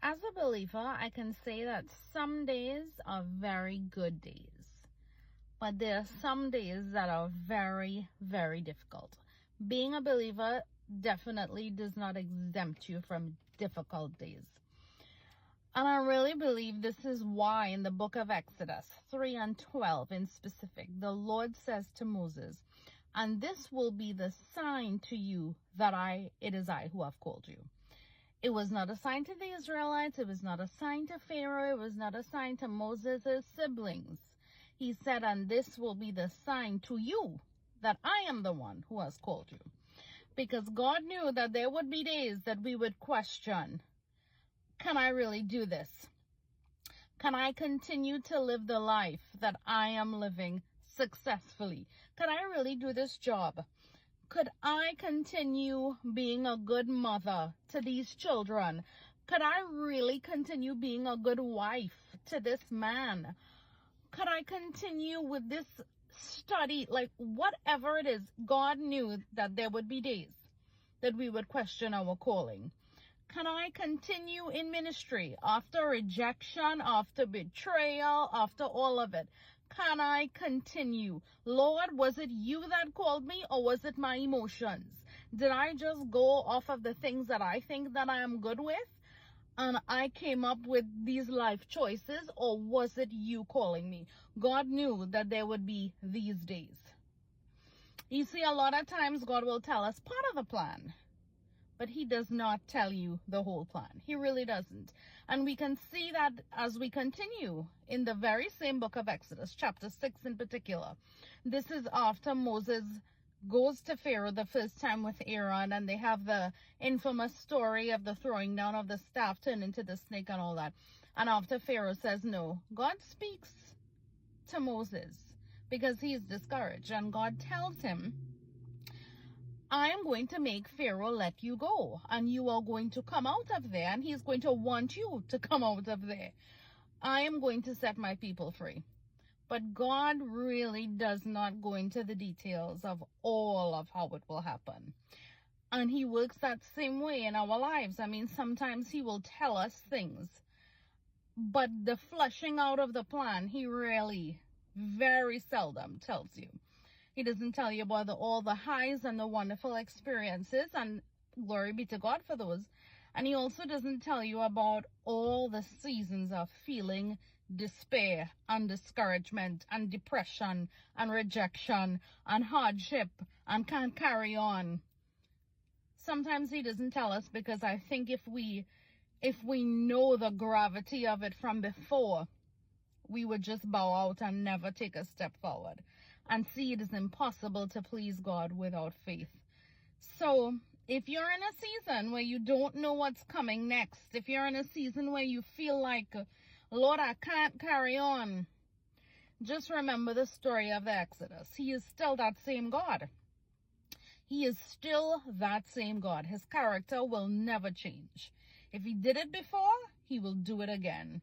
As a believer, I can say that some days are very good days, but there are some days that are very, very difficult. Being a believer definitely does not exempt you from difficult days. And I really believe this is why in the book of Exodus 3 and 12 in specific, the Lord says to Moses, "And this will be the sign to you that it is I who have called you." It was not a sign to the Israelites. It was not a sign to Pharaoh. It was not a sign to Moses' siblings. He said, "And this will be the sign to you that I am the one who has called you." Because God knew that there would be days that we would question, can I really do this? Can I continue to live the life that I am living successfully? Could I really do this job? Could I continue being a good mother to these children? Could I really continue being a good wife to this man? Could I continue with this study? Like, whatever it is, God knew that there would be days that we would question our calling. Can I continue in ministry after rejection, after betrayal, after all of it? Can I continue? Lord, was it you that called me, or was it my emotions? Did I just go off of the things that I think that I am good with, and I came up with these life choices, or was it you calling me? God knew that there would be these days. You see, a lot of times God will tell us part of the plan, but he does not tell you the whole plan. He really doesn't. And we can see that as we continue in the very same book of Exodus, chapter 6 in particular. This is after Moses goes to Pharaoh the first time with Aaron, and they have the infamous story of the throwing down of the staff turned into the snake and all that. And after Pharaoh says no, God speaks to Moses because he is discouraged, and God tells him, I am going to make Pharaoh let you go, and you are going to come out of there, and he's going to want you to come out of there. I am going to set my people free. But God really does not go into the details of all of how it will happen. And he works that same way in our lives. I mean, sometimes he will tell us things, but the fleshing out of the plan, he really very seldom tells you. He doesn't tell you about all the highs and the wonderful experiences, and glory be to God for those. And he also doesn't tell you about all the seasons of feeling despair and discouragement and depression and rejection and hardship and can't carry on. Sometimes he doesn't tell us because I think if we know the gravity of it from before, we would just bow out and never take a step forward and see it is impossible to please God without faith. So if you're in a season where you don't know what's coming next, if you're in a season where you feel like, Lord, I can't carry on, just remember the story of the Exodus. He is still that same God. He is still that same God. His character will never change. If he did it before, he will do it again.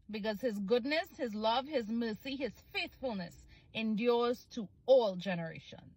Because his goodness, his love, his mercy, his faithfulness endures to all generations.